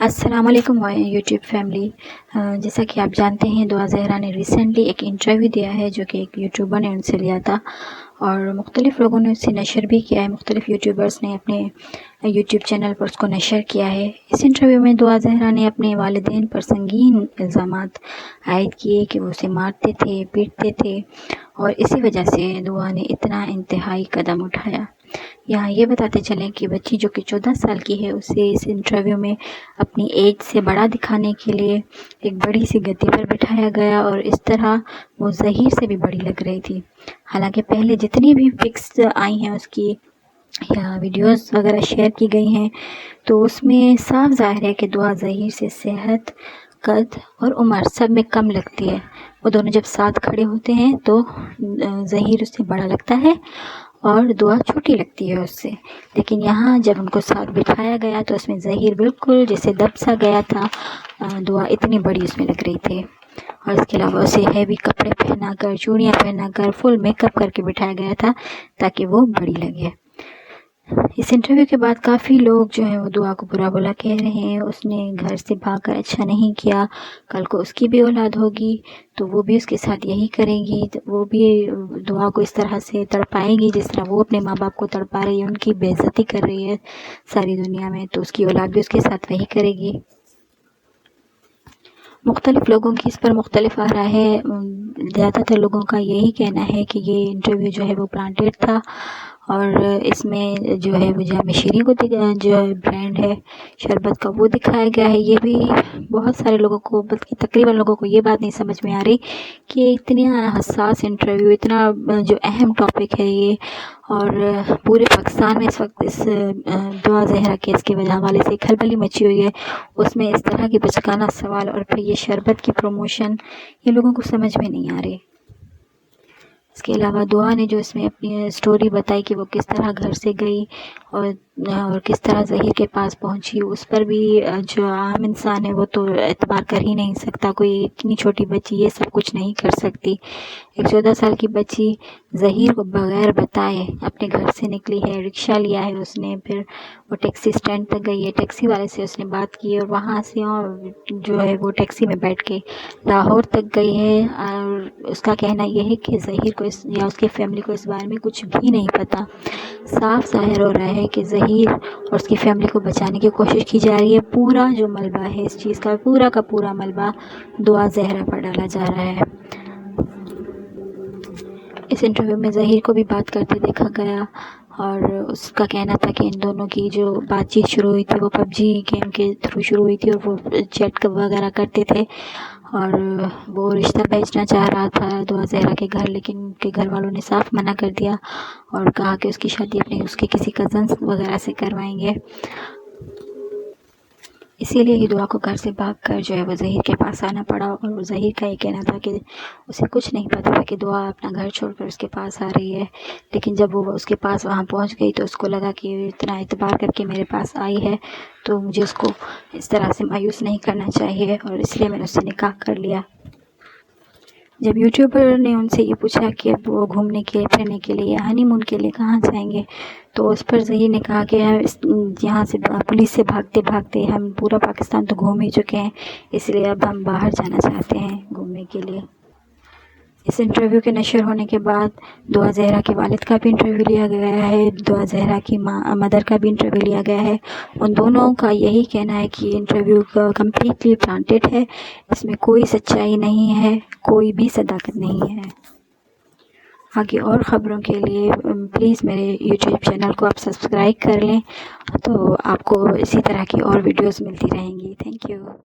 السلام علیکم YouTube family. جیسا کہ آپ جانتے ہیں دعا زہرا نے ریسنٹلی ایک انٹرویو دیا ہے جو کہ ایک یوٹیوبر نے ان سے لیا تھا، اور مختلف لوگوں نے اسے نشر بھی کیا ہے. مختلف یوٹیوبرز نے اپنے یوٹیوب چینل پر اس کو نشر کیا ہے. اس انٹرویو میں دعا زہرا نے اپنے والدین پر سنگین الزامات عائد کیے کہ وہ اسے مارتے تھے، پیٹتے تھے، اور اسی وجہ سے دعا نے اتنا انتہائی قدم اٹھایا. یہاں یہ بتاتے چلیں کہ بچی جو کہ 14 سال کی ہے، اسے اس انٹرویو میں اپنی ایج سے بڑا دکھانے کے لیے ایک بڑی سی گدی پر بٹھایا گیا، اور اس طرح وہ ظہیر سے بھی بڑی لگ رہی تھی. حالانکہ پہلے جتنی بھی پکس آئی ہیں اس کی یا ویڈیوز وغیرہ شیئر کی گئی ہیں، تو اس میں صاف ظاہر ہے کہ دعا ظہیر سے صحت، قد اور عمر سب میں کم لگتی ہے. وہ دونوں جب ساتھ کھڑے ہوتے ہیں تو ظہیر اس سے بڑا لگتا ہے اور دعا چھوٹی لگتی ہے اس سے. لیکن یہاں جب ان کو ساتھ بٹھایا گیا تو اس میں ظہیر بالکل جیسے دب سا گیا تھا، دعا اتنی بڑی اس میں لگ رہی تھی. اور اس کے علاوہ اسے ہیوی کپڑے پہنا کر، چوڑیاں پہنا کر، فل میک اپ کر کے بٹھایا گیا تھا تاکہ وہ بڑی لگے. اس انٹرویو کے بعد کافی لوگ جو ہیں وہ دعا کو برا بھلا کہہ رہے ہیں. اس نے گھر سے بھاگ کر اچھا نہیں کیا، کل کو اس کی بھی اولاد ہوگی تو وہ بھی اس کے ساتھ یہی کرے گی، وہ بھی دعا کو اس طرح سے تڑپائے گی جس طرح وہ اپنے ماں باپ کو تڑپا رہی ہے، ان کی بے عزتی کر رہی ہے ساری دنیا میں، تو اس کی اولاد بھی اس کے ساتھ وہی کرے گی. مختلف لوگوں کی اس پر مختلف آراء ہے. زیادہ تر لوگوں کا یہی کہنا ہے کہ یہ انٹرویو جو ہے وہ پلانٹیڈ تھا، اور اس میں جو ہے وہ جامع شیریں کو جو برانڈ ہے شربت کا وہ دکھایا گیا ہے. یہ بھی بہت سارے لوگوں کو، بلکہ تقریباً لوگوں کو یہ بات نہیں سمجھ میں آ رہی کہ اتنا حساس انٹرویو، اتنا جو اہم ٹاپک ہے یہ، اور پورے پاکستان میں اس وقت اس دعا زہرا کیس کے حوالے سے کھلبلی مچی ہوئی ہے، اس میں اس طرح کی بچکانہ سوال اور پھر یہ شربت کی پروموشن، یہ لوگوں کو سمجھ میں نہیں آ رہی. اس کے علاوہ دعا نے جو اس میں اپنی سٹوری بتائی کہ وہ کس طرح گھر سے گئی اور کس طرح ظہیر کے پاس پہنچی، اس پر بھی جو عام انسان ہے وہ تو اعتبار کر ہی نہیں سکتا. کوئی اتنی چھوٹی بچی یہ سب کچھ نہیں کر سکتی. ایک 14 سال کی بچی ظہیر کو بغیر بتائے اپنے گھر سے نکلی ہے، رکشہ لیا ہے اس نے، پھر وہ ٹیکسی سٹینڈ تک گئی ہے، ٹیکسی والے سے اس نے بات کی اور وہاں سے اور جو ہے وہ ٹیکسی میں بیٹھ کے لاہور تک گئی ہے. اور اس کا کہنا یہ ہے کہ ظہیر کو یا اس کی فیملی کو اس بارے میں کچھ بھی نہیں پتا. صاف ظاہر ہو رہا ہے کہ ظہیر اور اس کی فیملی کو بچانے کی کوشش کی جا رہی ہے. پورا جو ملبہ ہے اس چیز کا، پورا ملبہ دعا زہرا پر ڈالا جا رہا ہے. اس انٹرویو میں ظہیر کو بھی بات کرتے دیکھا گیا، اور اس کا کہنا تھا کہ ان دونوں کی جو بات چیت شروع ہوئی تھی وہ PUBG گیم کے تھرو شروع ہوئی تھی، اور وہ چیٹ وغیرہ کرتے تھے، اور وہ رشتہ بھیجنا چاہ رہا تھا دعا زہرا کے گھر، لیکن ان کے گھر والوں نے صاف منع کر دیا اور کہا کہ اس کی شادی اس کے کسی کزنس وغیرہ سے کروائیں گے. اسی لیے ہی دعا کو گھر سے بھاگ کر جو ہے وہ ظہیر کے پاس آنا پڑا. اور ظہیر کا یہ کہنا تھا کہ اسے کچھ نہیں پتا تھا کہ دعا اپنا گھر چھوڑ کر اس کے پاس آ رہی ہے، لیکن جب وہ اس کے پاس وہاں پہنچ گئی تو اس کو لگا کہ اتنا اعتبار کر کے میرے پاس آئی ہے تو مجھے اس کو اس طرح سے مایوس نہیں کرنا چاہیے، اور اس لیے میں نے اس سے نکاح کر لیا. جب یوٹیوبر نے ان سے یہ پوچھا کہ اب وہ گھومنے کے پھرنے کے لیے، ہنی مون کے لیے کہاں جائیں گے، تو اس پر ظہیر نے کہا کہ یہاں سے پولیس سے بھاگتے بھاگتے ہم پورا پاکستان تو گھوم ہی چکے ہیں، اس لیے اب ہم باہر جانا چاہتے ہیں گھومنے کے لیے. اس انٹرویو کے نشر ہونے کے بعد دعا زہرا کے والد کا بھی انٹرویو لیا گیا ہے، دعا زہرا کی مدر کا بھی انٹرویو لیا گیا ہے. ان دونوں کا یہی کہنا ہے کہ انٹرویو کمپلیٹلی پلانٹیڈ ہے، اس میں کوئی سچائی نہیں ہے، کوئی بھی صداقت نہیں ہے. آگے اور خبروں کے لیے پلیز میرے یوٹیوب چینل کو آپ سبسکرائب کر لیں، تو آپ کو اسی طرح کی اور ویڈیوز ملتی رہیں گی. Thank you.